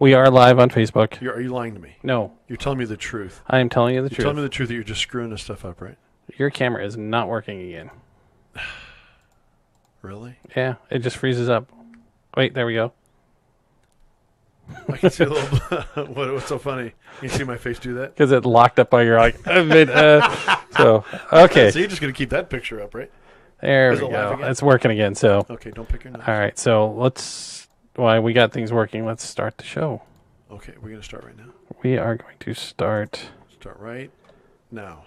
We are live on Facebook. Are you lying to me? No. You're telling me the truth. I am telling you the truth. You're telling me the truth that you're just screwing this stuff up, right? Your camera is not working again. Really? Yeah, it just freezes up. Wait, there we go. I can see a little... What's so funny? You see my face do that? Because it locked up by your... so, okay. So you're just going to keep that picture up, right? There we go. It's working again, so... Okay, don't pick your nose. All right, so let's... While we got things working, let's start the show. Okay, we're going to start right now. We are going to start... Start right now.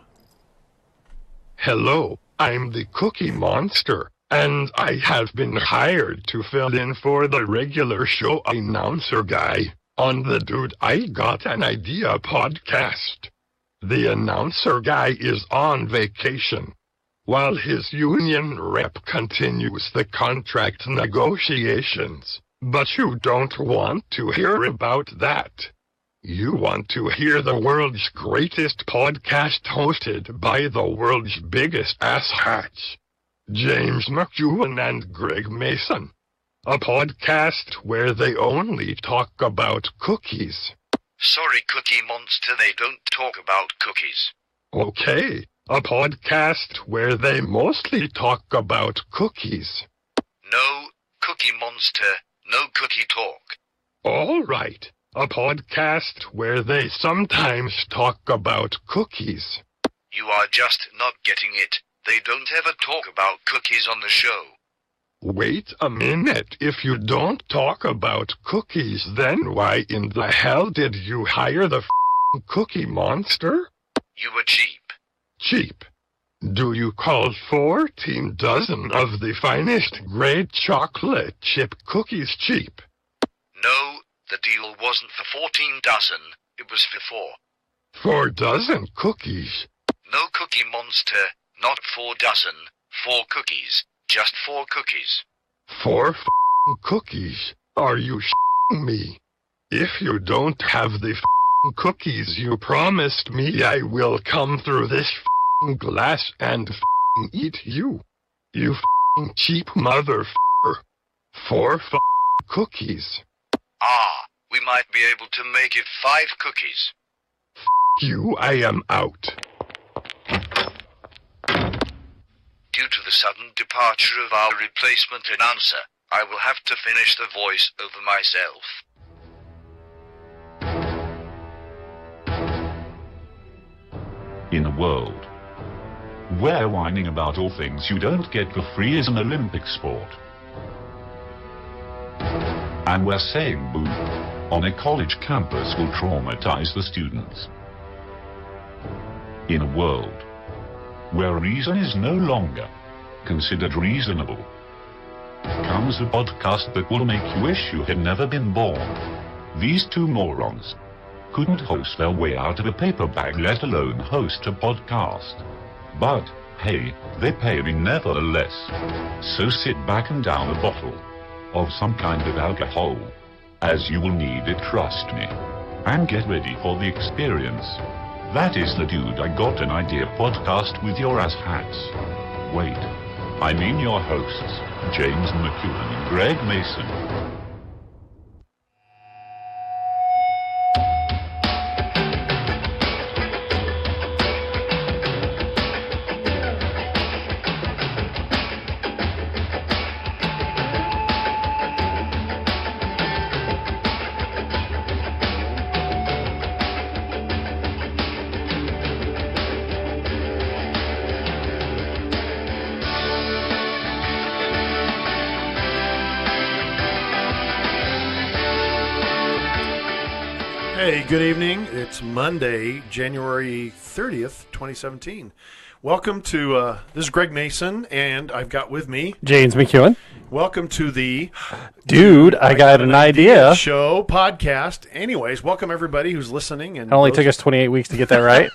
Hello, I'm the Cookie Monster, and I have been hired to fill in for the regular show announcer guy on the Dude I Got an Idea podcast. The announcer guy is on vacation, while his union rep continues the contract negotiations. But you don't want to hear about that. You want to hear the world's greatest podcast hosted by the world's biggest asshats, James McEwen and Greg Mason. A podcast where they only talk about cookies. Sorry, Cookie Monster, they don't talk about cookies. Okay, a podcast where they mostly talk about cookies. No, Cookie Monster, no cookie talk. All right, a podcast where they sometimes talk about cookies. You are just not getting it. They don't ever talk about cookies on the show. Wait a minute, if you don't talk about cookies, then why in the hell did you hire the Cookie Monster? You were cheap. Cheap? Do you call 14 dozen of the finest grade chocolate chip cookies cheap? No, the deal wasn't for 14 dozen, it was for 4. 4 dozen cookies? No, Cookie Monster, not 4 dozen, 4 cookies, just 4 cookies. 4 cookies? Are you me? If you don't have the cookies you promised me, I will come through this glass and eat you. You cheap motherfucker. 4 cookies. Ah, we might be able to make it 5 cookies. You, I am out. Due to the sudden departure of our replacement announcer, I will have to finish the voice over myself. In a world where whining about all things you don't get for free is an Olympic sport, and where saying boo on a college campus will traumatize the students. In a world where reason is no longer considered reasonable, comes a podcast that will make you wish you had never been born. These two morons couldn't host their way out of a paper bag, let alone host a podcast. But, hey, they pay me nevertheless. So sit back and down a bottle of some kind of alcohol, as you will need it, trust me, and get ready for the experience. That is the Dude I Got an Idea podcast with your ass hats. Wait, I mean your hosts, James McEwen and Greg Mason. Hey, good evening. It's Monday, January 30th, 2017. Welcome to, this is Greg Mason, and I've got with me... James McEwen. Welcome to the... Dude, I got an idea. Show, podcast. Anyways, welcome everybody who's listening. And It only took us 28 weeks to get that right.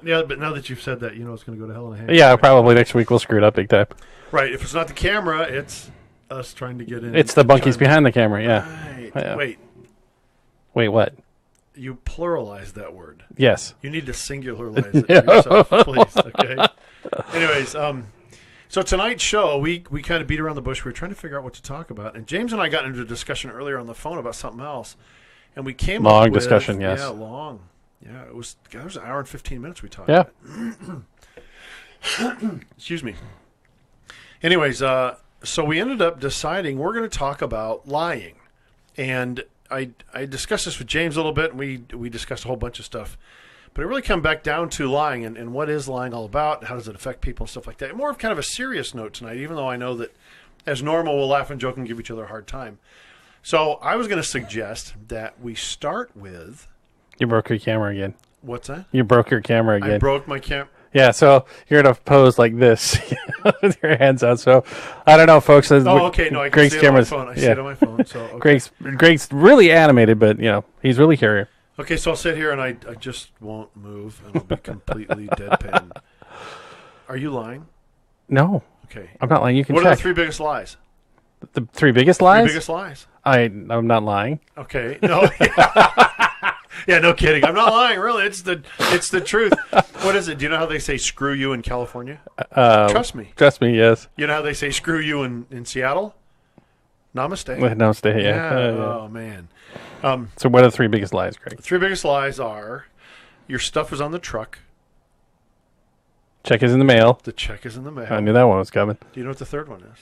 Yeah, but now that you've said that, you know it's going to go to hell in a handbasket. Yeah, probably next week we'll screw it up big time. Right, if it's not the camera, it's us trying to get in. It's the bunkies behind the camera, yeah. Right. Yeah. Wait, what? you pluralized that word. Yes. You need to singularize it to yourself, please, okay? Anyways, So tonight's show, we kind of beat around the bush. We were trying to figure out what to talk about, and James and I got into a discussion earlier on the phone about something else, and we came up Long with, discussion, yes. Yeah, long. Yeah, it was an hour and 15 minutes we talked. Yeah. Excuse me. Anyways, so we ended up deciding we're going to talk about lying, and I discussed this with James a little bit, and we discussed a whole bunch of stuff. But it really come back down to lying and what is lying all about, and how does it affect people and stuff like that. More of kind of a serious note tonight, even though I know that as normal we'll laugh and joke and give each other a hard time. So I was going to suggest that we start with... You broke your camera again. What's that? You broke your camera again. I broke my camera. Yeah, so you're going to pose like this with your hands out. So I don't know, folks. Oh, okay. No, I can Greg's see it on my camera's, phone. I see it on my phone. So okay. Greg's really animated, but, he's really here. Okay, so I'll sit here and I just won't move, and I'll be completely deadpan. Are you lying? No. Okay. I'm not lying. You can What check. are the three biggest lies? The three biggest lies? Three biggest lies. I'm not lying. Okay. No. Yeah, no kidding. I'm not lying, really. It's the truth. What is it? Do you know how they say screw you in California? Trust me. Trust me, yes. You know how they say screw you in Seattle? Namaste. Namaste, yeah. Oh, man. So what are the three biggest lies, Greg? The three biggest lies are your stuff is on the truck. Check is in the mail. The check is in the mail. I knew that one was coming. Do you know what the third one is?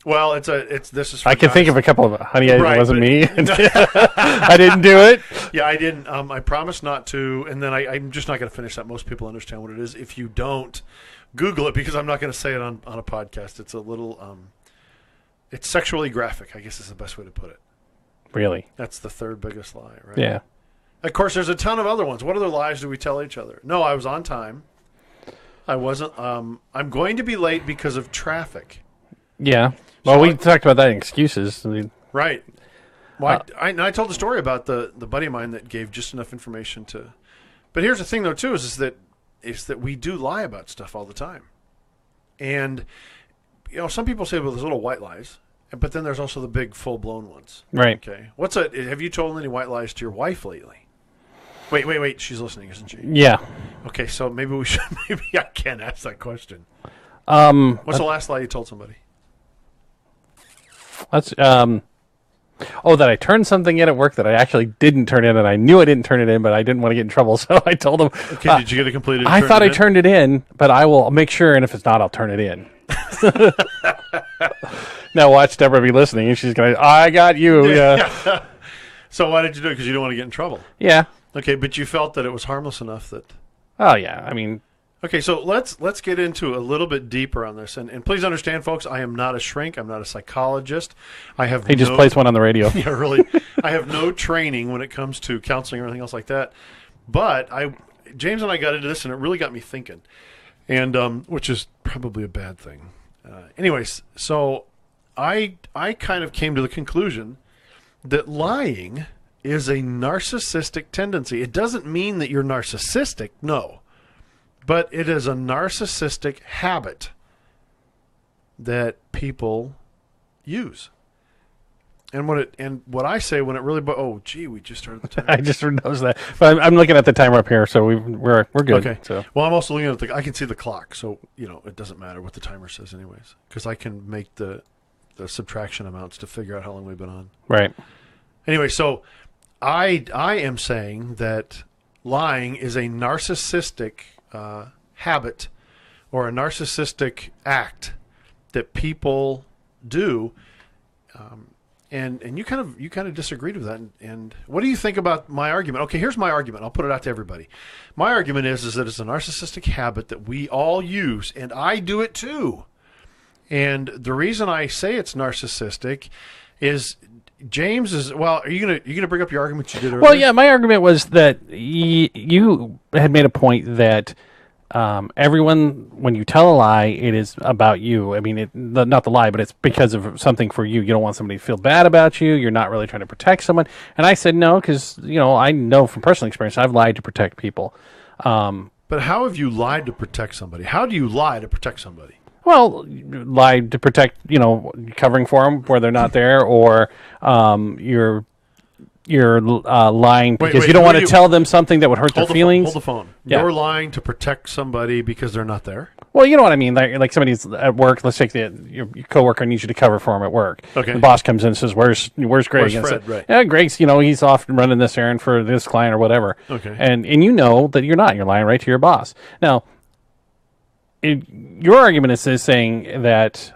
Well, this is for I can guys. think of a couple of honey, it Right, wasn't but- me. I didn't do it. Yeah, I didn't. I promised not to, and then I'm just not going to finish that. Most people understand what it is. If you don't, Google it, because I'm not going to say it on a podcast. It's a little, it's sexually graphic, I guess is the best way to put it. Really? That's the third biggest lie, right? Yeah. Of course, there's a ton of other ones. What other lies do we tell each other? No, I was on time. I wasn't. I'm going to be late because of traffic. Yeah. Well, So we talked about that in excuses. Right. Well, I told the story about the buddy of mine that gave just enough information to. But here's the thing, though, too, is that we do lie about stuff all the time, and some people say, well, there's little white lies, but then there's also the big full blown ones. Right. Okay. Have you told any white lies to your wife lately? Wait. She's listening, isn't she? Yeah. Okay, so maybe we should. Maybe I can't ask that question. What's the last lie you told somebody? That's that I turned something in at work that I actually didn't turn in, and I knew I didn't turn it in, but I didn't want to get in trouble, so I told them. Okay, did you get it completed? I thought I turned it in, but I will make sure, and if it's not, I'll turn it in. Now watch Deborah be listening, and she's going to, I got you. Yeah. So why did you do it? Because you don't want to get in trouble. Yeah. Okay, but you felt that it was harmless enough that... Oh, yeah. I mean... Okay, so let's get into a little bit deeper on this. And please understand, folks, I am not a shrink. I'm not a psychologist. He just plays one on the radio. Yeah, really. I have no training when it comes to counseling or anything else like that. But James and I got into this, and it really got me thinking, and which is probably a bad thing. Anyways, so I kind of came to the conclusion that lying is a narcissistic tendency. It doesn't mean that you're narcissistic, no. But it is a narcissistic habit that people use. And what I say when it really we just started the timer. I just noticed that. But I'm looking at the timer up here, so we're good. Okay. So. Well, I'm also looking at I can see the clock, so it doesn't matter what the timer says anyways, because I can make the subtraction amounts to figure out how long we've been on. Right. Anyway, so I am saying that lying is a narcissistic habit or a narcissistic act that people do, and you kind of disagreed with that. And what do you think about my argument? Okay, here's my argument. I'll put it out to everybody. My argument is that it's a narcissistic habit that we all use, and I do it too. And the reason I say it's narcissistic is James is Are you gonna bring up your argument you did earlier? Well, yeah, my argument was that you had made a point that everyone, when you tell a lie, it is about you. I mean, not the lie, but it's because of something for you. You don't want somebody to feel bad about you. You're not really trying to protect someone. And I said no, because I know from personal experience I've lied to protect people. But how have you lied to protect somebody? How do you lie to protect somebody? Well, lie to protect, covering for them where they're not there, or you're lying because you don't want to tell them something that would hurt their feelings. Hold the phone. Yeah. You're lying to protect somebody because they're not there? Well, you know what I mean. Like somebody's at work. Let's take your coworker needs you to cover for him at work. Okay. The boss comes in and says, "Where's Greg?" Where's And Fred? says, Right. Yeah, Greg's. He's off running this errand for this client or whatever. Okay. And you know that you're not. You're lying right to your boss. Now, your argument is saying that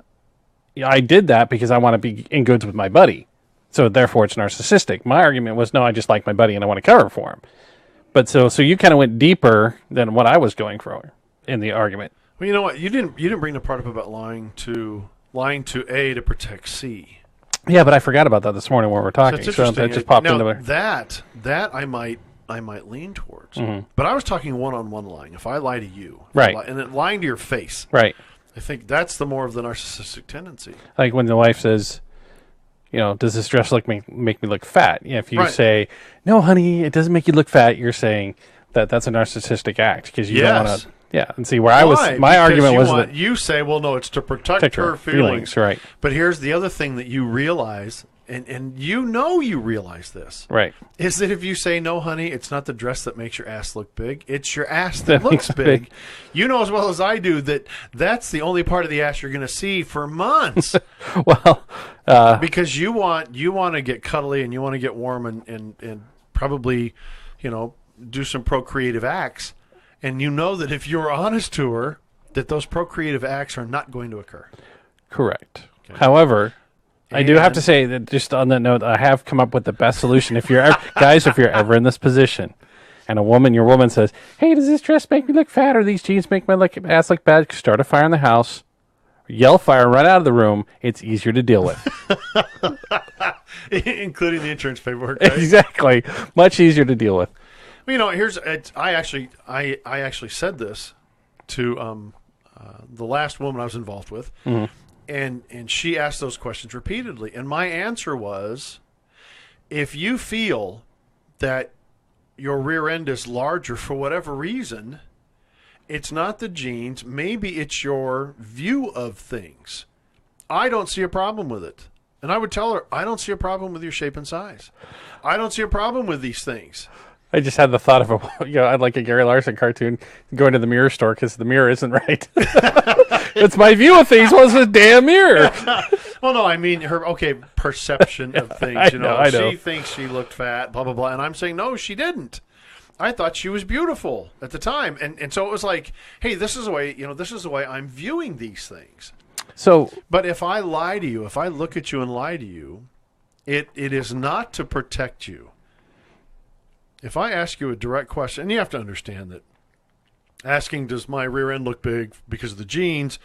I did that because I want to be in goods with my buddy, so therefore it's narcissistic. My argument was no, I just like my buddy and I want to cover for him. But so you kind of went deeper than what I was going for in the argument. Well, you know what? You didn't bring the part up about lying to A to protect C. Yeah, but I forgot about that this morning when we were talking. That's So interesting. that just popped now, into my... that I might lean towards. Mm-hmm. But I was talking one-on-one lying. If I lie to you, Right. and then lying to your face, Right. I think that's the more of the narcissistic tendency. Like when the wife says, does this dress make me look fat? If you Right. say, no, honey, it doesn't make you look fat, you're saying that's a narcissistic act because you don't want Yes. to... Yeah, and see where I was... Why? My Because argument you was want- that... you say, well, no, it's to protect Protect her feelings. right. But here's the other thing that you realize, and you realize this, Right. is that if you say, no, honey, it's not the dress that makes your ass look big, it's your ass that looks makes it big. big. You know as well as I do that that's the only part of the ass you're going to see for months Well, because you want to get cuddly and you want to get warm and probably, do some procreative acts. And you know that if you're honest to her, that those procreative acts are not going to occur. correct. However... I do have And- to say that just on that note, I have come up with the best solution. If you're guys, if you're ever in this position, and your woman says, "Hey, does this dress make me look fat, or these jeans make my ass look bad?" Start a fire in the house, yell fire, run out of the room. It's easier to deal with. Including the insurance paperwork. Right? Exactly, much easier to deal with. Well, I actually said this to the last woman I was involved with, and she asked those questions repeatedly, and my answer was, if you feel that your rear end is larger for whatever reason, it's not the genes, maybe it's your view of things. I don't see a problem with it. And I would tell her, I don't see a problem with your shape and size. I don't see a problem with these things. I just had the thought of I'd like a Gary Larson cartoon going to the mirror store because the mirror isn't right. It's my view of things was a damn mirror. Well, no, I mean her perception of things. I know. She thinks she looked fat, blah blah blah, and I'm saying no, she didn't. I thought she was beautiful at the time, and so it was like, hey, this is the way I'm viewing these things. So, But if I lie to you, if I look at you and lie to you, it is not to protect you. If I ask you a direct question, and you have to understand that asking, does my rear end look big because of the genes,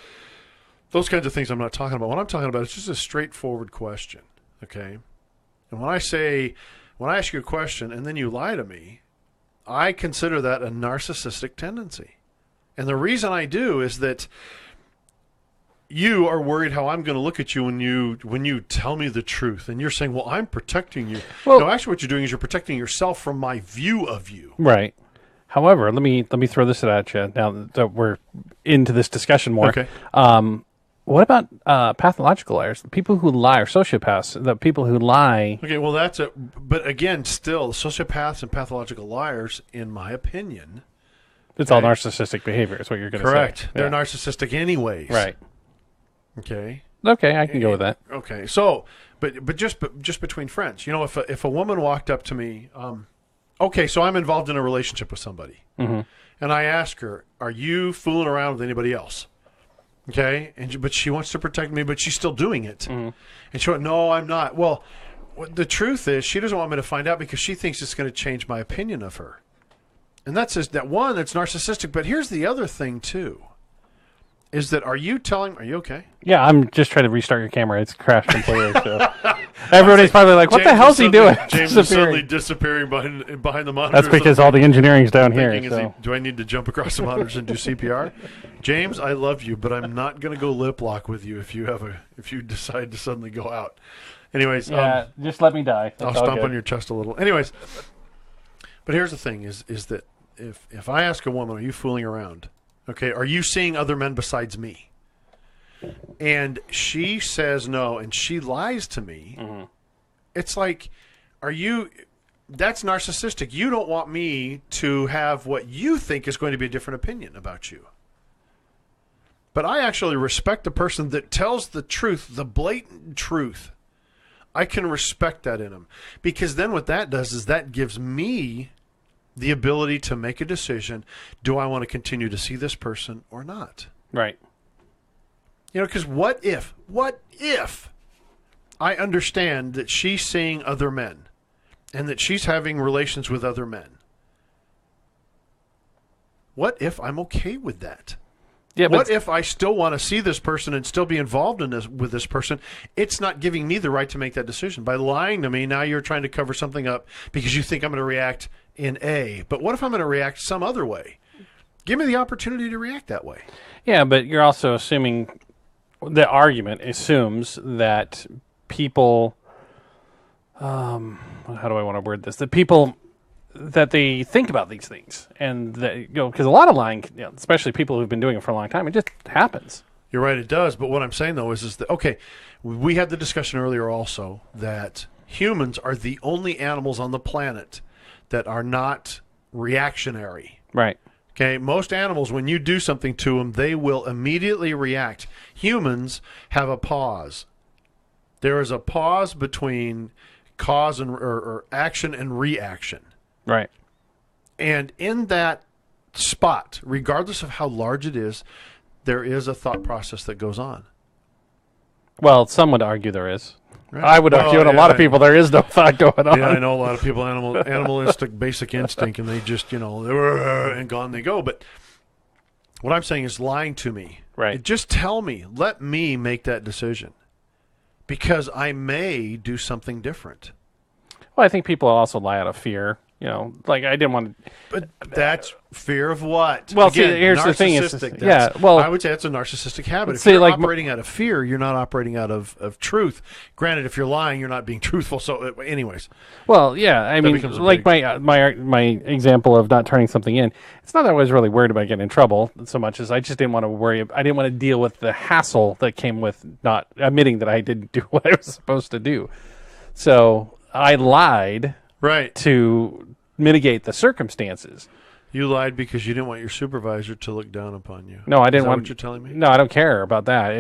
those kinds of things I'm not talking about. What I'm talking about is just a straightforward question, okay? And when I ask you a question and then you lie to me, I consider that a narcissistic tendency. And the reason I do is that you are worried how I'm going to look at you when you tell me the truth, and you're saying, "Well, I'm protecting you." Well- no, actually, what you're doing is you're protecting yourself from my view of you. right. However, let me throw this at you now that we're into this discussion more. Okay. What about pathological liars? The people who lie, or sociopaths, the people who lie. Okay, well, that's it. But again, still, sociopaths and pathological liars, in my opinion, It's all narcissistic behavior. Is what you're going to say. correct. They're Yeah. narcissistic anyways. Right. Okay. Okay, I can go with that. Okay. So, but just between friends, if a woman walked up to me, okay, so I'm involved in a relationship with somebody, and I ask her, "Are you fooling around with anybody else?" Okay, but she wants to protect me, but she's still doing it, and she went, "No, I'm not." Well, the truth is, she doesn't want me to find out because she thinks it's going to change my opinion of her, and that's narcissistic. But here's the other thing too. Is that, are you okay? Yeah, I'm just trying to restart your camera. It's crashed completely. So everybody's probably like, "What the James hell's he doing?" James is suddenly disappearing behind the monitor. That's because all the engineering's down here. So. Do I need to jump across the monitors and do CPR? James, I love you, but I'm not going to go lip lock with you if you decide to suddenly go out. Anyways, just let me die. I'll stomp on your chest a little. Anyways, but here's the thing: is that if I ask a woman, "Are you fooling around?" Okay, are you seeing other men besides me? And she says no, and she lies to me. It's like, that's narcissistic. You don't want me to have what you think is going to be a different opinion about you. But I actually respect the person that tells the truth, the blatant truth. I can respect that in them. Because then what that does is that gives me the ability to make a decision. Do I want to continue to see this person or not? Right. You know, because what if I understand that she's seeing other men and that she's having relations with other men? What if I'm okay with that? Yeah, What if I still want to see this person and still be involved in this with this person? It's not giving me the right to make that decision. By lying to me, now you're trying to cover something up because you think I'm going to react in A. But what if I'm going to react some other way? Give me the opportunity to react that way. Yeah, but you're also assuming, the argument assumes that people, how do I want to word this? That people, that they think about these things. And, that, because a lot of lying, especially people who've been doing it for a long time, it just happens. You're right, it does. But what I'm saying, though, is that, okay, we had the discussion earlier also that humans are the only animals on the planet that are not reactionary. Right. Okay, most animals, when you do something to them, they will immediately react. Humans have a pause. There is a pause between cause and or action and reaction. Right. And in that spot, regardless of how large it is, there is a thought process that goes on. Well, some would argue there is. Right? I would argue, and a lot of people, there is no thought going on. Yeah, I know a lot of people, animalistic, basic instinct, and they just, and gone they go. But what I'm saying is lying to me. Right. Just tell me. Let me make that decision. Because I may do something different. Well, I think people also lie out of fear. Like I didn't want to. But that's fear of what? Well, Again, see, here's the thing: narcissistic. I would say that's a narcissistic habit. If See, you're like, operating out of fear, you're not operating out of truth. Granted, if you're lying, you're not being truthful. So, anyways, well, yeah, I mean, becomes a like big- my example of not turning something in. It's not that I was really worried about getting in trouble so much as I just didn't want to worry. I didn't want to deal with the hassle that came with not admitting that I didn't do what I was supposed to do. So I lied, right? To mitigate the circumstances. You lied because you didn't want your supervisor to look down upon you. No, I didn't want. What you're telling me? No, I don't care about that.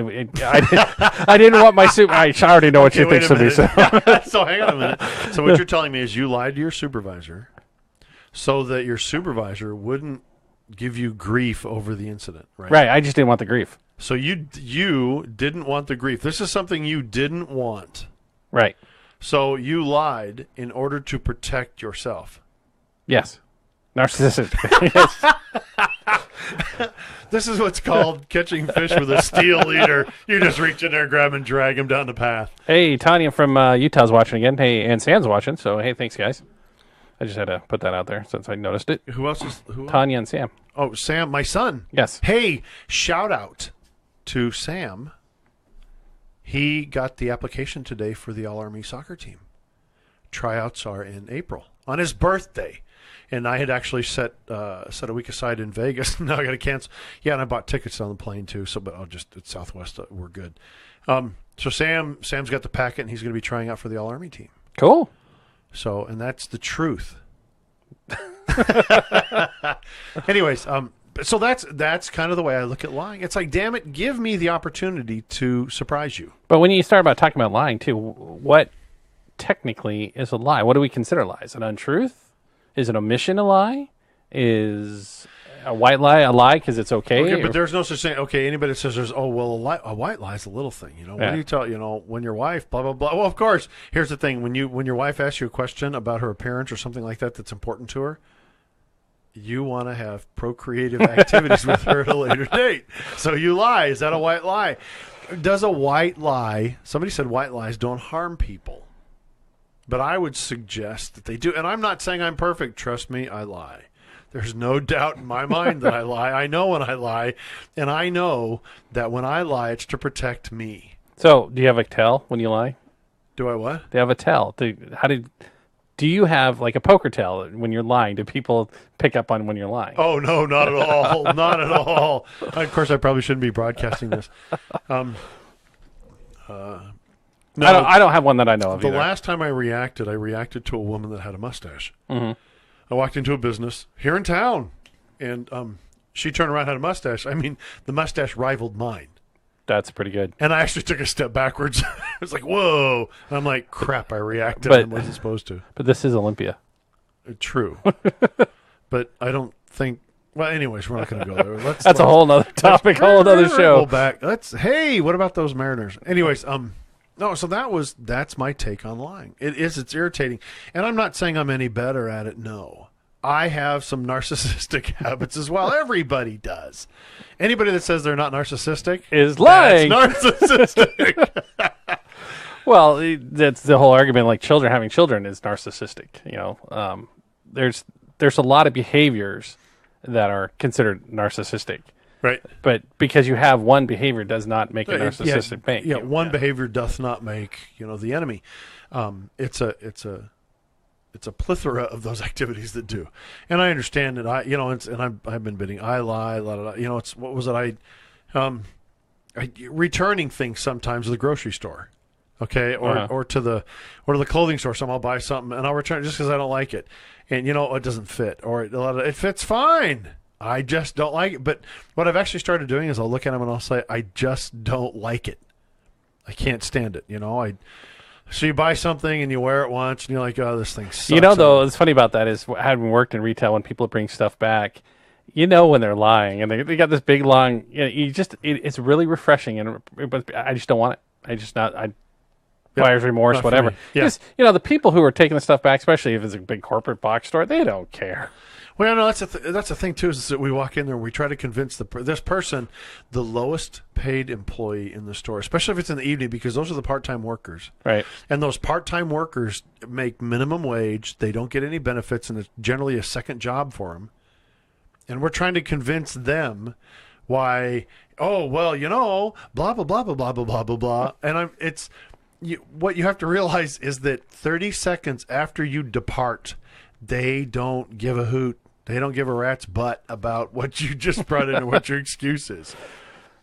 I didn't want my super. I already know what she thinks of me. So. So hang on a minute. So what you're telling me is you lied to your supervisor, so that your supervisor wouldn't give you grief over the incident, right? Right. I just didn't want the grief. So you didn't want the grief. This is something you didn't want. Right. So you lied in order to protect yourself. Yes. Narcissistic. Yes. This is what's called catching fish with a steel leader. You just reach in there, grab him, drag him down the path. Hey, Tanya from Utah's watching again. Hey, and Sam's watching. So, hey, thanks, guys. I just had to put that out there since I noticed it. Who else is? Who else? Tanya and Sam. Oh, Sam, my son. Yes. Hey, shout out to Sam. He got the application today for the All-Army soccer team. Tryouts are in April on his birthday. And I had actually set a week aside in Vegas. Now I got to cancel. Yeah, and I bought tickets on the plane too. So, but it's Southwest. We're good. So Sam's got the packet, and he's going to be trying out for the All-Army team. Cool. So, and that's the truth. Anyways, so that's kind of the way I look at lying. It's like, damn it, give me the opportunity to surprise you. But when you start about talking about lying too, what technically is a lie? What do we consider lies? An untruth? Is an omission a lie? Is a white lie a lie because it's okay? Okay, but there's no such thing. Okay, anybody that says there's, a white lie is a little thing. What do you tell, when your wife, blah, blah, blah. Well, of course, here's the thing. When your wife asks you a question about her appearance or something like that that's important to her, you want to have procreative activities with her at a later date. So you lie. Is that a white lie? Does a white lie, somebody said white lies don't harm people. But I would suggest that they do. And I'm not saying I'm perfect. Trust me, I lie. There's no doubt in my mind that I lie. I know when I lie. And I know that when I lie, it's to protect me. So, do you have a tell when you lie? Do I what? Do you have a tell? Do you have like a poker tell when you're lying? Do people pick up on when you're lying? Oh, no, not at all. Not at all. Of course, I probably shouldn't be broadcasting this. No, I don't have one that I know of the either. last time I reacted to a woman that had a mustache. Mm-hmm. I walked into a business here in town, and She turned around, had a mustache. I mean, the mustache rivaled mine. That's pretty good. And I actually took a step backwards. I was like, whoa. And I'm like, crap, I reacted But- and wasn't supposed to. But this is Olympia. True. But I don't think. Well, anyways, we're not going to go there. That's a whole nother topic, whole other Go show. back. Hey, what about those Mariners? Anyways, no. So that's my take on lying. It's irritating, and I'm not saying I'm any better at it. No, I have some narcissistic habits as well. Everybody does. Anybody that says they're not narcissistic Is lying. That's narcissistic. Well, that's the whole argument. Like having children is narcissistic. There's a lot of behaviors that are considered narcissistic, Right. but because you have one behavior does not make it narcissistic. Yeah, one behavior doth not make the enemy. It's a plethora of those activities that do, and I understand that I've been bidding. I lie, la, la, la. It's what was it? Returning things sometimes to the grocery store, okay, or to the clothing store. I'll buy something and I'll return it just because I don't like it, and it doesn't fit, or it fits fine. I just don't like it. But what I've actually started doing is I'll look at them and I'll say, I just don't like it. I can't stand it. So you buy something and you wear it once and you're like, oh, this thing sucks. Though, it's funny about that is having worked in retail, when people bring stuff back, when they're lying and they got this big long, it's really refreshing, but I just don't want it. Buyer's remorse, not for whatever. me. Yeah. Because, the people who are taking the stuff back, especially if it's a big corporate box store, they don't care. Well, no, that's the thing too. Is that we walk in there and we try to convince this person, the lowest paid employee in the store, especially if it's in the evening, because those are the part-time workers, Right. and those part-time workers make minimum wage. They don't get any benefits, and it's generally a second job for them. And we're trying to convince them why. Oh well, blah blah blah blah blah blah blah blah blah. And what you have to realize is that 30 seconds after you depart, they don't give a hoot. They don't give a rat's butt about what you just brought in and what your excuse is.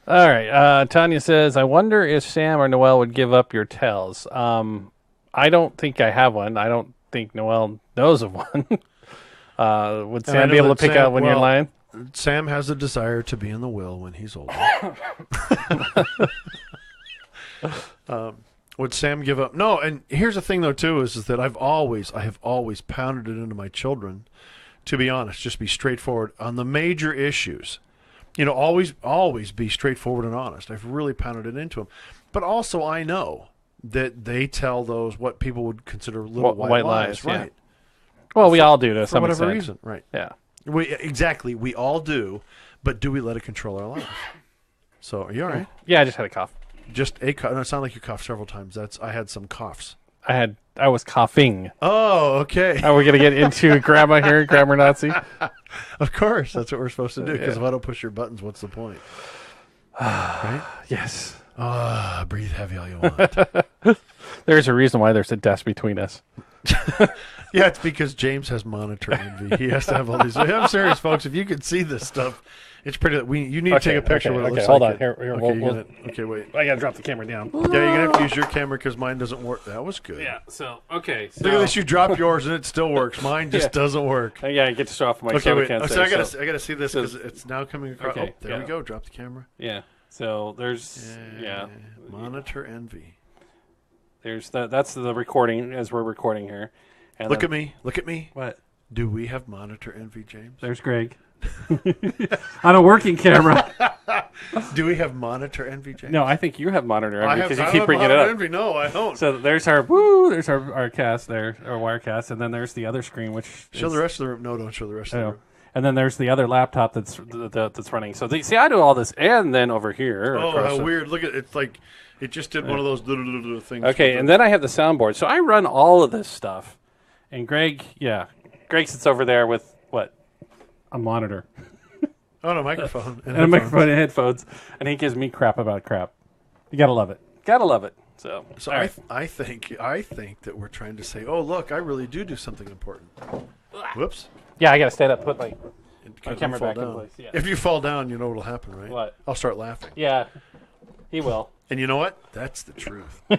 All right. Tanya says, I wonder if Sam or Noelle would give up your tells. I don't think I have one. I don't think Noelle knows of one. Would Sam be able to pick out when you're lying? Sam has a desire to be in the will when he's older. Would Sam give up? No. And here's the thing, though, too, is that I have always pounded it into my children, to be honest, just be straightforward on the major issues. Always be straightforward and honest. I've really pounded it into them. But also I know that they tell those what people would consider little white lies, right? Yeah. Well, we all do to For some whatever extent. reason, right? Yeah. Exactly. We all do, but do we let it control our life? So, are you all right? Yeah, I just had a cough. Just a cough. No, it sounded like you coughed several times. I had some coughs. I was coughing. Oh, okay. Are we going to get into grammar here, grammar Nazi? Of course, that's what we're supposed to do. Because if I don't push your buttons, what's the point? Right? Yes. Breathe heavy all you want. There's a reason why there's a desk between us. Yeah, it's because James has monitor envy. He has to have all these. I'm serious, folks. If you could see this stuff, it's pretty. You need to take a picture of what it looks hold like. on. Here, Okay, wait. I got to drop the camera down. Yeah, you're gonna have to use your camera because mine doesn't work. That was good. Yeah, so, okay. So, Look at this. You drop yours and it still works. Mine just doesn't work. Yeah, I get to show off my Okay, soda wait. cans So there, I gotta see this because it's now coming across. Okay, there we go. Drop the camera. Yeah. So there's Monitor envy. There's that's the recording as we're recording here. And Look at me. Look at me. What? Do we have monitor envy, James? There's Greg. On a working camera. Do we have monitor envy, James? No, I think you have monitor envy because you I keep have bringing it monitor up. envy. No, I don't. So there's our our cast there, our Wirecast, and then there's the other screen which Show the rest of the room. No, don't show the rest of the room. And then there's the other laptop that's running. So see, I do all this, and then over here. Oh, across how the- weird! Look at it. Like it just did one of those things. Okay, and then I have the soundboard. So I run all of this stuff. And Greg sits over there with what? A monitor. Oh, no, microphone. And a microphone and headphones. And he gives me crap about crap. You gotta love it. Gotta love it. So all right. I think that we're trying to say, oh, look, I really do something important. Whoops. Yeah, I gotta stand up, put my Kind of camera fall back in down. place, yeah. If you fall down, you know what'll happen, right? What? I'll start laughing. Yeah. He will. And you know what? That's the truth. So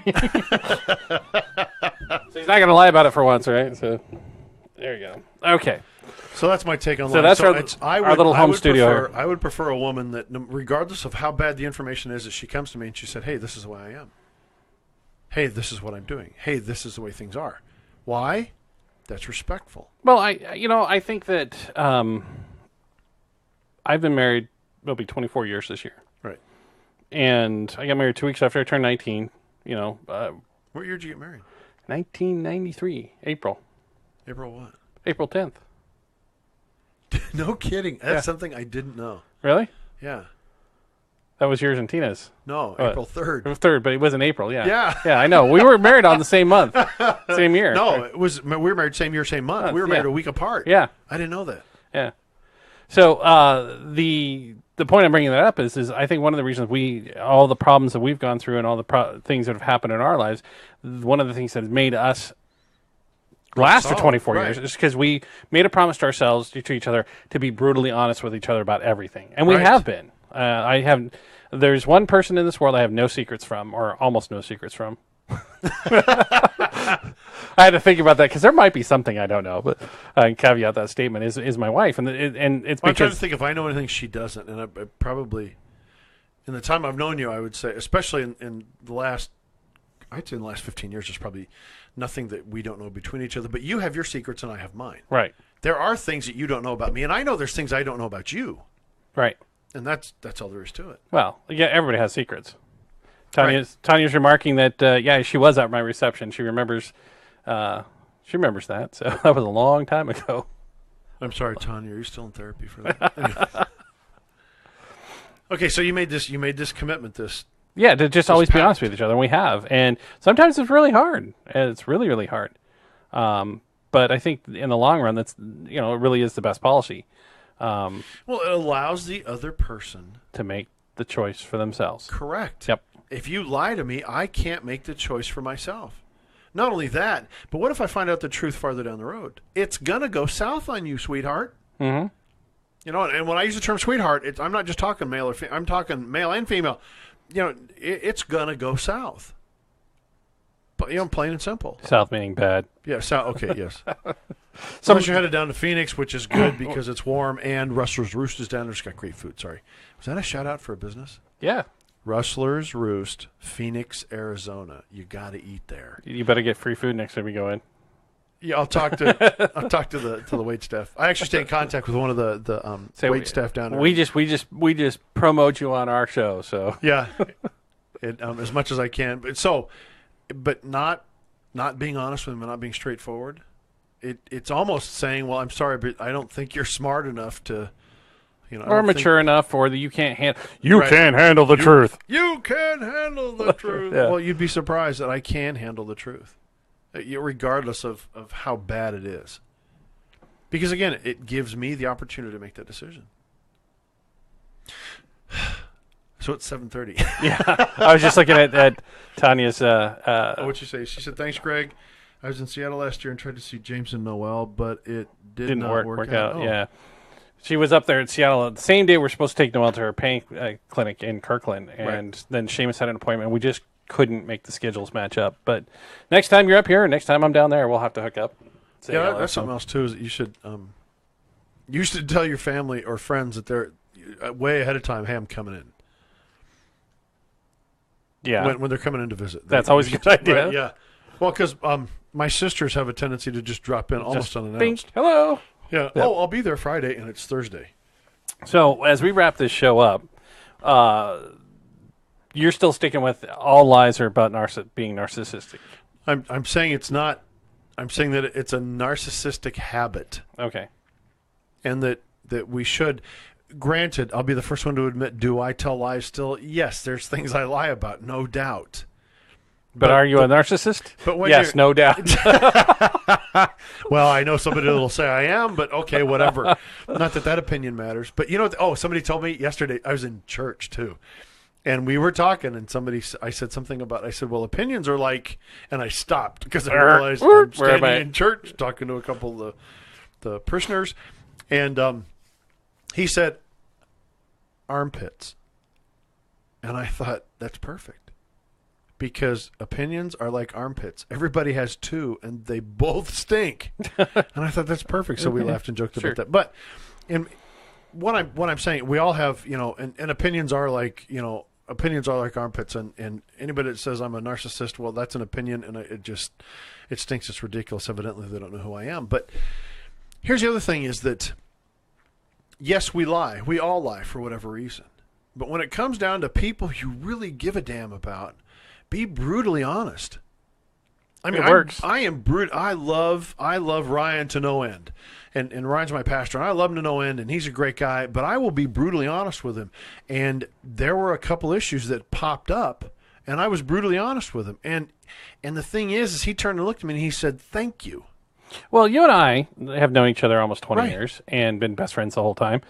he's not gonna lie about it for once, right? So there you go. Okay. So that's my take on So lying. that's our little home studio. I would prefer a woman that, regardless of how bad the information is, that she comes to me and she said, "Hey, this is the way I am. Hey, this is what I'm doing. Hey, this is the way things are." Why? That's respectful. Well, I think that I've been married. It'll be 24 years this year, Right. and I got married 2 weeks after I turned 19. What year did you get married? 1993, April April what? April 10th. No kidding. That's Yeah. something I didn't know. Really? Yeah. That was yours and Tina's. No, What? April 3rd. It was 3rd, but it was in April. Yeah. Yeah. Yeah, I know. We were married on the same month, same year. No, we were married same year, same month. We were married Yeah. a week apart. Yeah. I didn't know that. Yeah. So the point I'm bringing that up is I think one of the reasons all the problems that we've gone through and all the things that have happened in our lives, one of the things that has made us last for Solid, 24 right. years is because we made a promise to ourselves, to each other, to be brutally honest with each other about everything, and we Right. have been. There's one person in this world I have no secrets from, or almost no secrets from. I had to think about that because there might be something I don't know, but caveat that statement is my wife, and it's I'm trying to because think if I know anything she doesn't, and I probably, in the time I've known you, I would say, especially in the last, I'd say in the last 15 years, there's probably nothing that we don't know between each other. But you have your secrets, and I have mine. right, There are things that you don't know about me, and I know there's things I don't know about you, right. and that's all there is to it. Well, yeah, everybody has secrets. Tanya's remarking that she was at my reception. She remembers that. So that was a long time ago. I'm sorry, Tanya. Are you still in therapy for that? Anyway. Okay, so you made this commitment. Yeah, to just always be pact. honest with each other, and we have. And sometimes it's really hard. It's really, really hard. But I think in the long run, it really is the best policy Well, it allows the other person. to make the choice for themselves. Correct. Yep. If you lie to me, I can't make the choice for myself. Not only that, but what if I find out the truth farther down the road? It's gonna go south on you, sweetheart. Mm-hmm. And when I use the term sweetheart, I'm not just talking male or I'm talking male and female. It's gonna go south. But plain and simple. South meaning bad. Yeah. Okay. Yes. Unless you're headed down to Phoenix, which is good because it's warm, and Rustler's Roost is down there. It's got great food. Sorry. Was that a shout out for a business? Yeah. Rustler's Roost, Phoenix, Arizona. You got to eat there. You better get free food next time you go in. Yeah, I'll talk to the wait staff. I actually stay in contact with one of the wait staff down there. We just promote you on our show. So Yeah, as much as I can. But not being honest with them and not being straightforward. It's almost saying, "Well, I'm sorry, but I don't think you're smart enough to." or mature enough, or that you can't handle. You Right. can't handle the truth. You can handle the truth. Yeah. Well, you'd be surprised that I can handle the truth, regardless of how bad it is. Because, again, it gives me the opportunity to make that decision. So it's 7:30. Yeah, I was just looking at Tanya's. What'd she say? She said, "Thanks, Greg. I was in Seattle last year and tried to see James and Noel, but it didn't not work out. Oh. Yeah, she was up there in Seattle the same day we're supposed to take Noelle to her pain clinic in Kirkland, and then Seamus had an appointment. We just couldn't make the schedules match up. But next time you're up here, next time I'm down there, we'll have to hook up. Say Yeah, hello. that's something else too. Is that you should tell your family or friends that they're way ahead of time. Hey, I'm coming in. Yeah, When they're coming in to visit. That's always a good idea. Right, yeah. Well, because my sisters have a tendency to just drop in almost Just unannounced. bing, hello. Yeah. Yep. Oh, I'll be there Friday, and it's Thursday. So as we wrap this show up, you're still sticking with all lies are about being narcissistic. I'm saying it's not. I'm saying that it's a narcissistic habit, Okay. and that we should. Granted, I'll be the first one to admit. Do I tell lies still? Yes, there's things I lie about, no doubt. But are you a narcissist? But when yes, you're- no doubt. Well, I know somebody that'll say I am, but okay, whatever. Not that opinion matters. But somebody told me yesterday, I was in church too, and we were talking, and I said something about, I said, well, opinions are like, and I stopped because I realized I'm Where am I? standing in church talking to a couple of the parishioners, and he said, armpits. And I thought, that's perfect. because opinions are like armpits. Everybody has two, and they both stink. And I thought that's perfect, so we laughed and joked about that. But what I'm saying, we all have, and opinions are like, opinions are like armpits, and anybody that says I'm a narcissist, well, that's an opinion, and it stinks. It's ridiculous. Evidently, they don't know who I am. But here's the other thing: is that yes, we lie. We all lie for whatever reason. But when it comes down to people you really give a damn about, be brutally honest. I mean, it works. I am brutal. I love Ryan to no end, and Ryan's my pastor, and I love him to no end, and he's a great guy. But I will be brutally honest with him. And there were a couple issues that popped up, and I was brutally honest with him. And the thing is he turned and looked at me and he said, "Thank you." Well, you and I have known each other almost 20 Right. years and been best friends the whole time.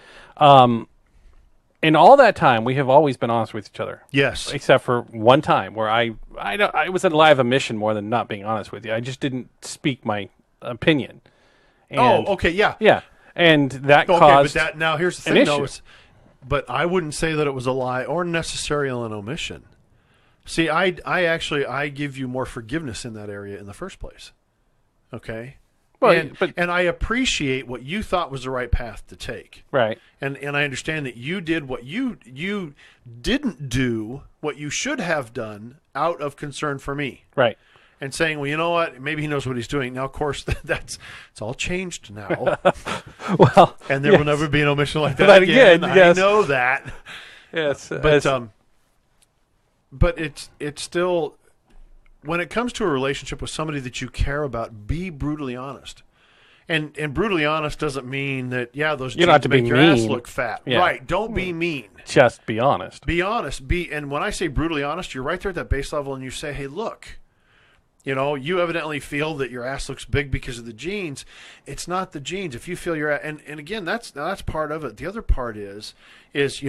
In all that time, we have always been honest with each other. Yes. Except for one time where I was in a lie of omission more than not being honest with you. I just didn't speak my opinion. And, okay, yeah. Yeah. And that Okay, caused but now here's the an thing, though. issue. But I wouldn't say that it was a lie or necessarily an omission. See, I give you more forgiveness in that area in the first place. Okay? Well, and I appreciate what you thought was the right path to take. right. And I understand that you did what you didn't do what you should have done out of concern for me. Right. And saying, well, you know what? Maybe he knows what he's doing. Now, of course, it's all changed now. Well, And there will never be an omission like that That again. again, yes. I know that. yes. But it's still, when it comes to a relationship with somebody that you care about, be brutally honest. And brutally honest doesn't mean that, those You don't have jeans to be make your ass mean. look fat. Yeah. Right. Don't be mean. just be honest. Be honest. And when I say brutally honest, you're right there at that base level and you say, hey, look, you evidently feel that your ass looks big because of the jeans. It's not the jeans. If you feel and again, that's part of it. The other part is if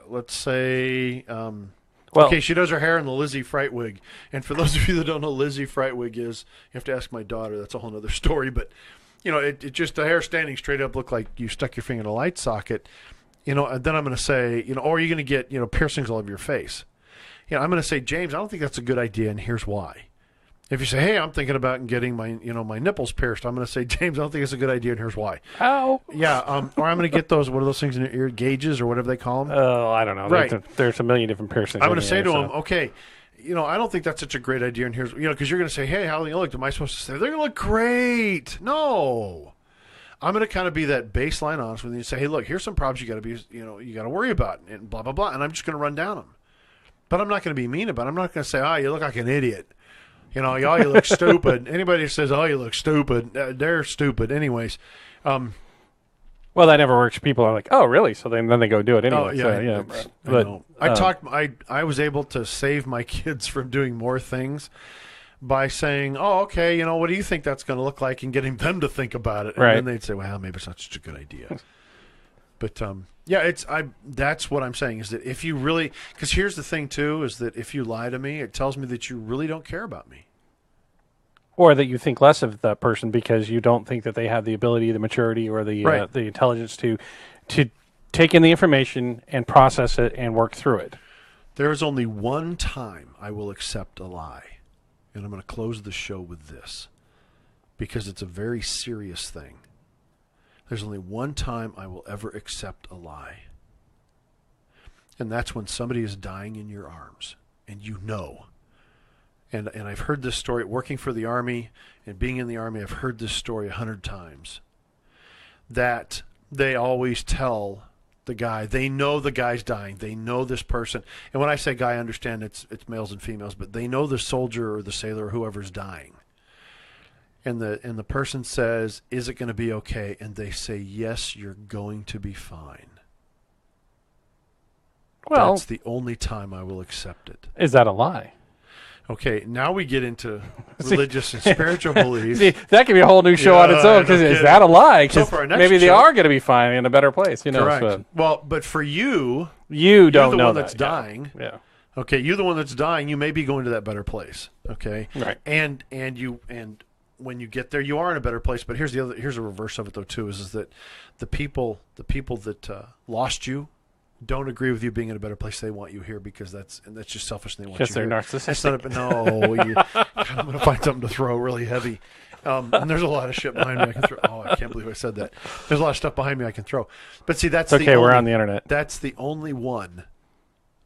let's say, Well, okay, she does her hair in the Lizzie Fright wig. And for those of you that don't know what Lizzie Fright wig is, you have to ask my daughter. That's a whole other story. But, it just, the hair standing straight up looked like you stuck your finger in a light socket. And then I'm going to say, or you're going to get, piercings all over your face. I'm going to say, James, I don't think that's a good idea, and here's why. If you say, hey, I'm thinking about getting my, my nipples pierced, I'm going to say, James, I don't think it's a good idea, and here's why. ow. Yeah, or I'm going to get those, what are those things in your ear, gauges or whatever they call them? Oh, I don't know. Right. There's a million different piercings. I'm going to in say there, to him, okay, I don't think that's such a great idea, and here's, because you're going to say, hey, how do they look? Am I supposed to say, they're going to look great? No. I'm going to kind of be that baseline honest with you and say, hey, look, here's some problems you got to be, you got to worry about, and blah, blah, blah, and I'm just going to run down them. But I'm not going to be mean about it. I'm not going to say, oh, you look like an idiot. Oh, you look stupid. Anybody who says, oh, you look stupid, they're stupid anyways. Well, that never works. People are like, oh, really? So then they go do it anyway. Oh, yeah. So, yeah. it's- But, I was able to save my kids from doing more things by saying, oh, okay, what do you think that's going to look like, and getting them to think about it. And Right. then they'd say, well, maybe it's not such a good idea. But, that's what I'm saying is that if you really, because here's the thing too, is that if you lie to me, it tells me that you really don't care about me. or that you think less of that person because you don't think that they have the ability, the maturity, or the Right. the intelligence to take in the information and process it and work through it. There is only one time I will accept a lie, and I'm going to close the show with this because it's a very serious thing. There's only one time I will ever accept a lie, and that's when somebody is dying in your arms, and And I've heard this story, working for the Army and being in the Army, I've heard this story 100 times, that they always tell the guy, they know the guy's dying, they know this person, and when I say guy, I understand it's males and females, but they know the soldier or the sailor or whoever's dying. And the person says, is it going to be okay? And they say, yes, you're going to be fine. Well, That's the only time I will accept it. is that a lie? Okay, now we get into religious and spiritual beliefs. See, that could be a whole new show on its own. no Because is kidding. that a lie? So 'Cause for our next maybe they show- are going to be fine in a better place. Correct. So Well, but for you, you don't you're the know one that. that's dying. Yeah. Okay, you're the one that's dying. You may be going to that better place. Okay, Right. And when you get there, you are in a better place. But here's a reverse of it though too. Is that the people that lost you don't agree with you being in a better place. They want you here because that's just selfish. And they want you Because they're here. narcissistic. It's not I'm going to find something to throw really heavy. And there's a lot of shit behind me I can throw. Oh, I can't believe I said that. There's a lot of stuff behind me I can throw. But see, that's It's okay, we're on the internet. That's the only one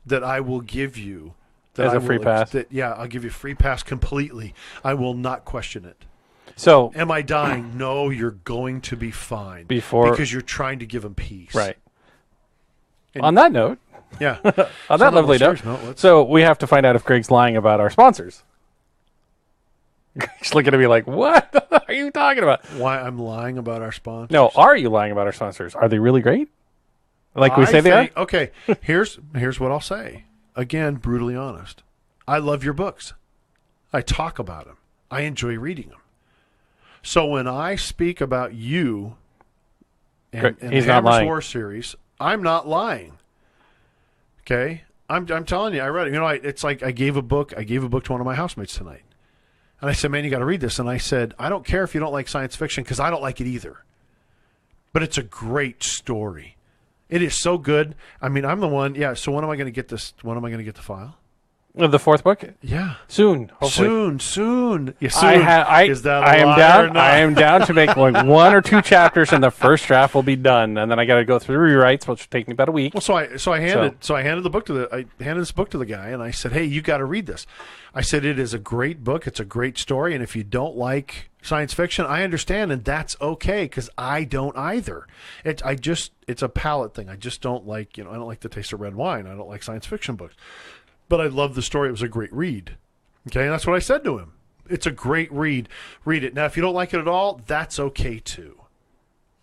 that I will give you. That As a I free will pass? Yeah, I'll give you a free pass completely. I will not question it. So, Am I dying? No, you're going to be fine. Because you're trying to give them peace. right. And- On that note, Yeah. on that lovely note, so we have to find out if Greg's lying about our sponsors. Greg's looking at me like, what are you talking about? Why I'm lying about our sponsors? No, are you lying about our sponsors? Are they really great? Like we say they are? Okay, here's what I'll say. Again, brutally honest. I love your books. I talk about them. I enjoy reading them. So when I speak about you and He's the not Hammers lying. War series, I'm not lying. Okay? I'm telling you, I read it. You know, it's like I gave a book to one of my housemates tonight. And I said, man, you got to read this. And I said, I don't care if you don't like science fiction because I don't like it either. But it's a great story. It is so good. I mean, I'm the one. Yeah. So when am I going to get this? When am I going to get the file? The fourth book? Yeah. Soon, hopefully. Soon. Yeah, soon. Is that a I am lie down. or not? I am down to make like 1 or 2 chapters, and the first draft will be done. And then I got to go through rewrites, which will take me about a week. Well, so I handed this book to the guy, and I said, "Hey, you got to read this." I said, "It is a great book. It's a great story, and if you don't like science fiction, I understand, and that's okay because I don't either. It's a palate thing. I just don't like I don't like the taste of red wine. I don't like science fiction books, but I love the story. It was a great read. Okay, and that's what I said to him. It's a great read. Read it. Now, if you don't like it at all, that's okay too.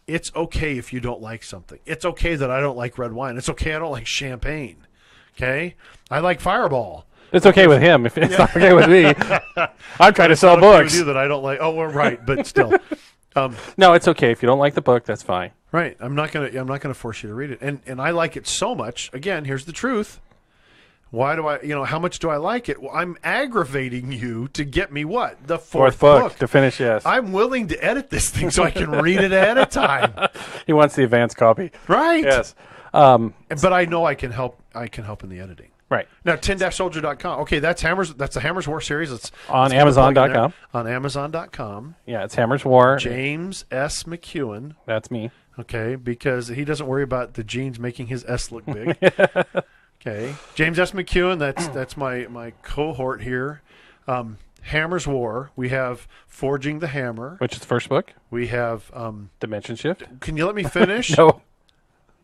It's okay if you don't like something. It's okay that I don't like red wine. It's okay I don't like champagne. Okay, I like Fireball." It's okay with him. If it's not okay with me, I'm trying to sell It's not okay with books. you that I don't like. Oh, well, right, but still, No, it's okay if you don't like the book. That's fine. right. I'm not gonna force you to read it. And I like it so much. Again, here's the truth. Why do I? How much do I like it? Well, I'm aggravating you to get me what the fourth book. to finish. Yes, I'm willing to edit this thing so I can read it ahead of time. he wants the advanced copy. Right. Yes, But I know I can help. I can help in the editing. right. Now, 10-soldier.com. Okay, that's the Hammers War series. Let's On get the plug in there. Amazon.com. On Amazon.com. Yeah, it's Hammers War. James S. McEwen. That's me. Okay, because he doesn't worry about the jeans making his S look big. Okay, James S. McEwen. That's my cohort here. Hammers War. We have Forging the Hammer. Which is the first book. We have. Dimension Shift. Can you let me finish? No.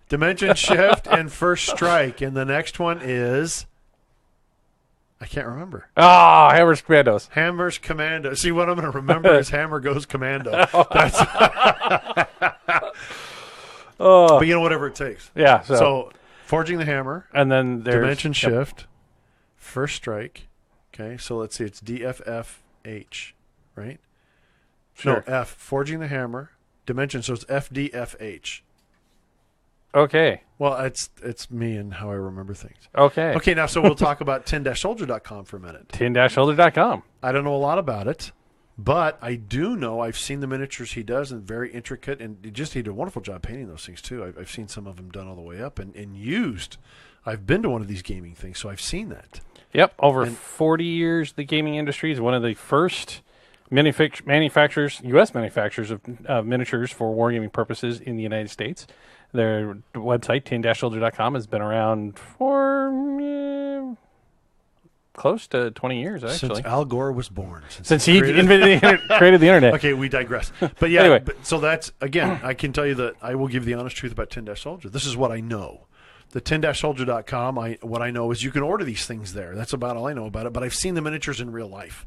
Dimension Shift and First Strike, and the next one is. I can't remember. Ah, Hammers Commandos. Hammers Commando. See, what I'm going to remember is Hammer Goes Commando. That's, but whatever it takes. Yeah. So, Forging the Hammer, and then there's Dimension yep. Shift, First Strike. Okay, so let's see. It's DFFH, right? Sure. No, F. Forging the Hammer, Dimension. So it's FDFH. Okay. Well, it's me and how I remember things. Okay. Okay, now so we'll talk about 10-soldier.com for a minute. 10-shoulder.com. I don't know a lot about it, but I do know I've seen the miniatures he does, and very intricate, and he did a wonderful job painting those things too. I've seen some of them done all the way up and used. I've been to one of these gaming things, so I've seen that. Yep. Over 40 years, the gaming industry is one of the first manufacturers, U.S. manufacturers of miniatures for wargaming purposes in the United States. Their website, 10-soldier.com, has been around for close to 20 years, actually. Since Al Gore was born. Since he created the internet. Okay, we digress. But yeah, Anyway. So that's, again, I can tell you that I will give the honest truth about 10-soldier. This is what I know. The 10-soldier.com, what I know is you can order these things there. That's about all I know about it. But I've seen the miniatures in real life.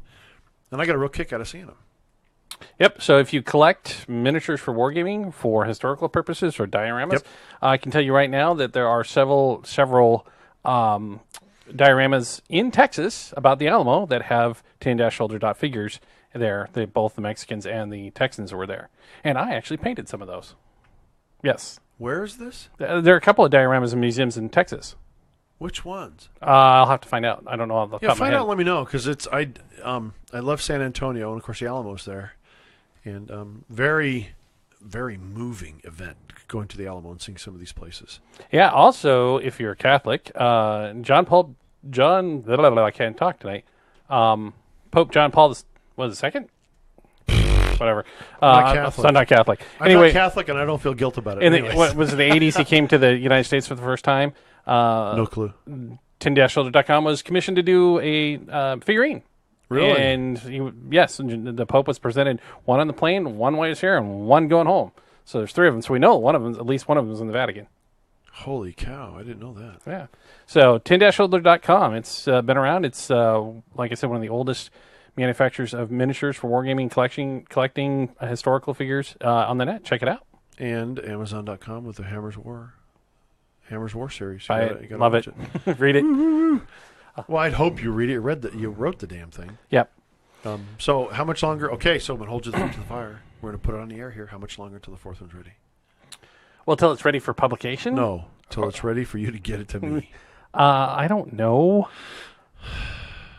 And I got a real kick out of seeing them. Yep. So if you collect miniatures for wargaming for historical purposes or dioramas, Yep. I can tell you right now that there are several dioramas in Texas about the Alamo that have 10-soldier figures there. Both the Mexicans and the Texans were there, and I actually painted some of those. Yes. Where is this? There are a couple of dioramas in museums in Texas. Which ones? I'll have to find out. I don't know off the top of my Find head. out and let me know, because I love San Antonio, and of course the Alamo's there. And very, very moving event, going to the Alamo and seeing some of these places. Yeah. Also, if you're a Catholic, I can't talk tonight. Pope John Paul was the second. Whatever. Not Catholic. I'm not Catholic. I'm Anyway, not Catholic, and I don't feel guilt about it. in Anyways. what was it, the 80s? He came to the United States for the first time. No clue. Tin-Shoulder.com was commissioned to do a figurine. Really? And and the Pope was presented one on the plane, one while he was here, and one going home. So there's three of them. So we know at least one of them is in the Vatican. Holy cow! I didn't know that. Yeah. So tin-shoulder.com. It's been around. It's like I said, one of the oldest manufacturers of miniatures for wargaming, collecting historical figures on the net. Check it out. And Amazon.com with the Hammers War series. I You gotta love watch it. Read it. Well, I'd hope you read it. You wrote the damn thing. Yep. So how much longer? Okay, so I'm going to hold you to the fire. We're going to put it on the air here. How much longer until the fourth one's ready? Well, till it's ready for publication? No, till it's ready for you to get it to me. I don't know.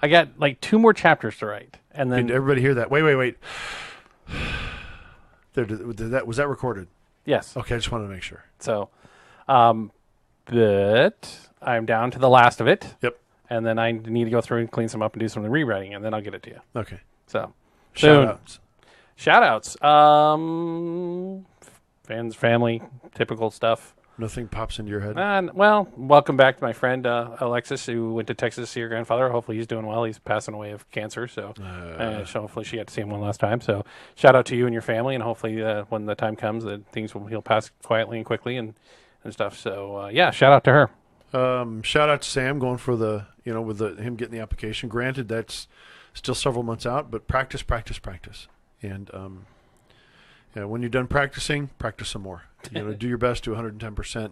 I got like 2 more chapters to write. And then Did everybody hear that? Wait. Was that recorded? yes. Okay, I just wanted to make sure. So, but I'm down to the last of it. Yep. And then I need to go through and clean some up and do some of the rewriting, and then I'll get it to you. Okay. So, Shout-outs. Shout-outs. Fans, family, typical stuff. Nothing pops into your head? And, well, welcome back to my friend Alexis, who went to Texas to see her grandfather. Hopefully he's doing well. He's passing away of cancer, so hopefully she got to see him one last time. So shout out to you and your family, and hopefully when the time comes, that he'll pass quietly and quickly and stuff. So shout out to her. Shout out to Sam going for him getting the application. Granted, that's still several months out, but practice. And when you're done practicing, practice some more. Do your best to 110%,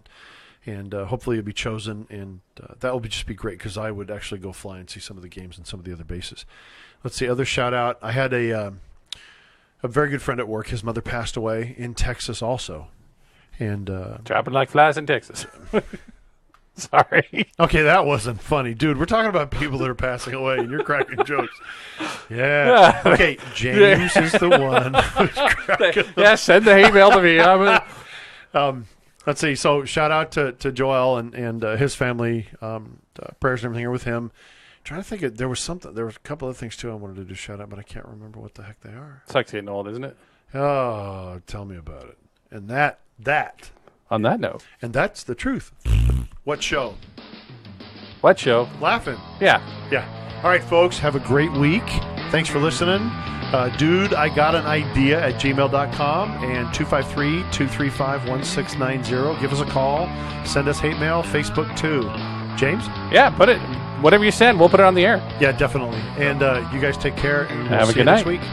and hopefully you'll be chosen. And that will just be great, because I would actually go fly and see some of the games and some of the other bases. Let's see, other shout out. I had a very good friend at work. His mother passed away in Texas also, and Dropping like flies in Texas. Sorry. okay, that wasn't funny, dude. We're talking about people that are passing away, and you're cracking jokes. Yeah. Okay, James is the one who's cracking. Yeah, send the email to me. Let's see. So, shout out to Joel and his family. Prayers and everything are with him. Trying to think, there was a couple of things too I wanted to do shout out, but I can't remember what the heck they are. Sucks getting old, isn't it? Oh, tell me about it. And that. On that note, And that's the truth. What show? what show? Laughing. Yeah. Yeah. All right, folks. Have a great week. Thanks for listening. Dude, I got an idea at gmail.com and 253-235-1690. Give us a call. Send us hate mail. Facebook too. James? Yeah, put it. Whatever you send, we'll put it on the air. Yeah, definitely. And you guys take care. And we'll Have a see good you next night. week.